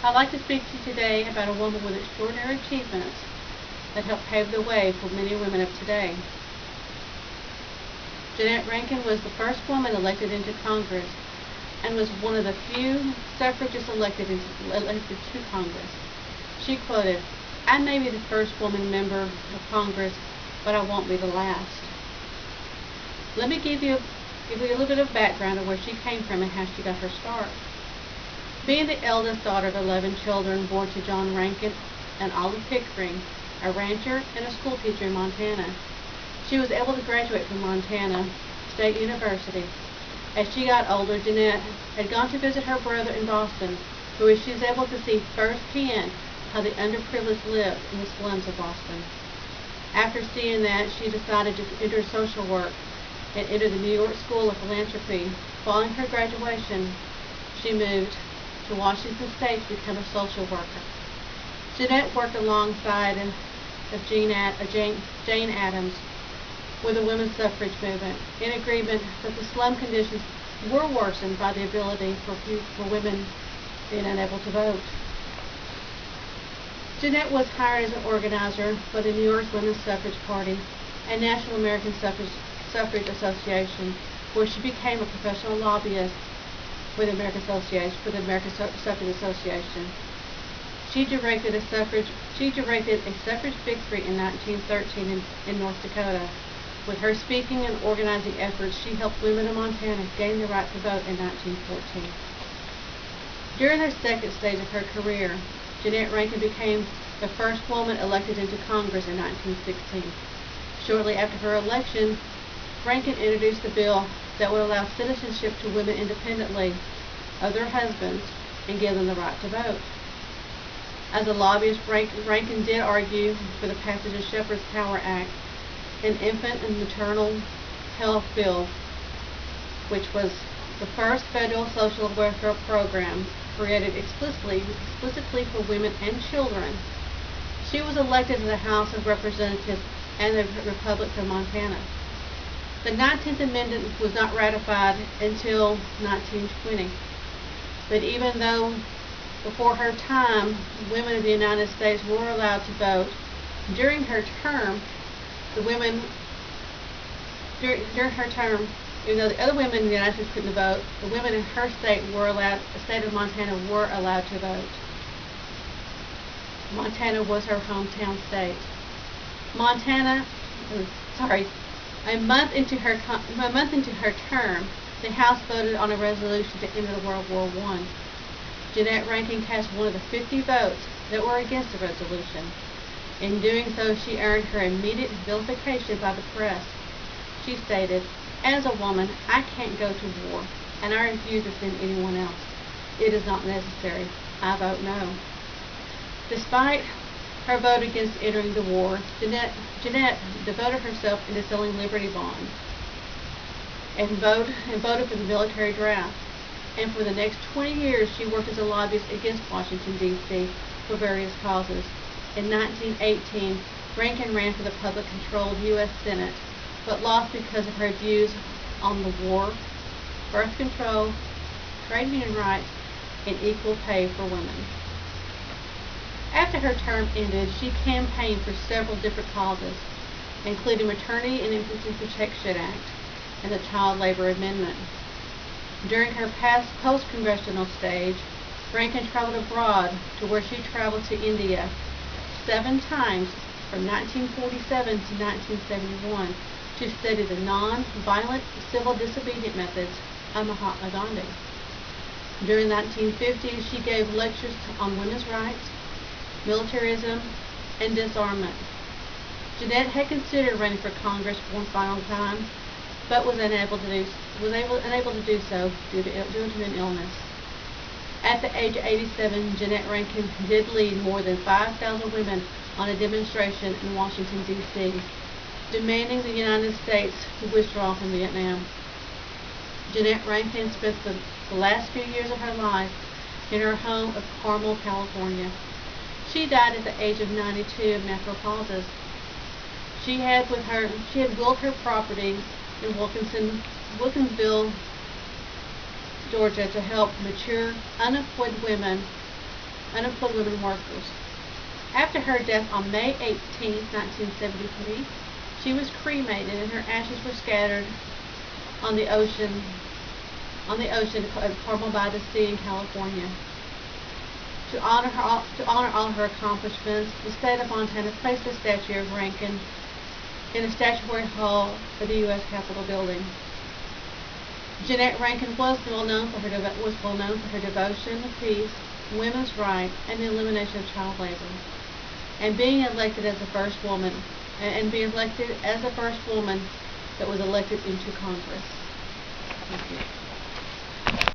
I'd like to speak to you today about a woman with extraordinary achievements that helped pave the way for many women of today. Jeanette Rankin was the first woman elected into Congress and was one of the few suffragists elected to Congress. She quoted, "I may be the first woman member of Congress, but I won't be the last." Let me give you a little bit of background of where she came from and how she got her start. Being the eldest daughter of 11 children born to John Rankin and Olive Pickering, a rancher and a school teacher in Montana, she was able to graduate from Montana State University. As she got older, Jeanette had gone to visit her brother in Boston, where she was able to see firsthand how the underprivileged lived in the slums of Boston. After seeing that, she decided to enter social work and entered the New York School of Philanthropy. Following her graduation, she moved to Washington State to become a social worker. Jeanette worked alongside of Jane Addams with the women's suffrage movement, in agreement that the slum conditions were worsened by the ability for women being unable to vote. Jeanette was hired as an organizer for the New York Women's Suffrage Party and National American Suffrage Association, where she became a professional lobbyist for the American Suffrage Association. She directed a suffrage victory in 1913 in North Dakota. With her speaking and organizing efforts, she helped women in Montana gain the right to vote in 1914. During her second stage of her career, Jeanette Rankin became the first woman elected into Congress in 1916. Shortly after her election, Rankin introduced a bill that would allow citizenship to women independently of their husbands and give them the right to vote. As a lobbyist, Rankin did argue for the passage of Shepherd's Power Act, an infant and maternal health bill, which was the first federal social welfare program created explicitly for women and children. She was elected to the House of Representatives and the Republic of Montana. The 19th Amendment was not ratified until 1920. But even though before her time, women of the United States were allowed to vote, during her term, even though the other women in the United States couldn't vote, the women in her state the state of Montana were allowed to vote. Montana was her hometown state. A month into her term, the House voted on a resolution to end World War I. Jeanette Rankin cast one of the 50 votes that were against the resolution. In doing so, she earned her immediate vilification by the press. She stated, "As a woman, I can't go to war, and I refuse to send anyone else. It is not necessary. I vote no." Despite her vote against entering the war, Jeanette devoted herself into selling Liberty bonds and voted for the military draft. And for the next 20 years, she worked as a lobbyist against Washington, D.C. for various causes. In 1918, Rankin ran for the public-controlled U.S. Senate, but lost because of her views on the war, birth control, trade union rights, and equal pay for women. After her term ended, she campaigned for several different causes, including Maternity and Infant Protection Act and the Child Labor Amendment. During her post-congressional stage, Rankin traveled abroad to where she traveled to India 7 times from 1947 to 1971 to study the non-violent civil disobedient methods of Mahatma Gandhi. During the 1950s, she gave lectures on women's rights, militarism, and disarmament. Jeanette had considered running for Congress one final time, but was unable to do so due to an illness. At the age of 87, Jeanette Rankin did lead more than 5,000 women on a demonstration in Washington, D.C., demanding the United States to withdraw from Vietnam. Jeanette Rankin spent the last few years of her life in her home of Carmel, California. She died at the age of 92 of natural causes. She had willed her property in Wilkinsville, Georgia, to help mature, unemployed women unemployed women workers. After her death on May 18, 1973, she was cremated and her ashes were scattered on the ocean at Carmel by the Sea in California. To honor all of her accomplishments, the state of Montana placed a statue of Rankin in the statuary hall of the U.S. Capitol building. Jeanette Rankin was well known for her devotion to peace, women's rights, and the elimination of child labor, and being elected as the first woman that was elected into Congress. Thank you.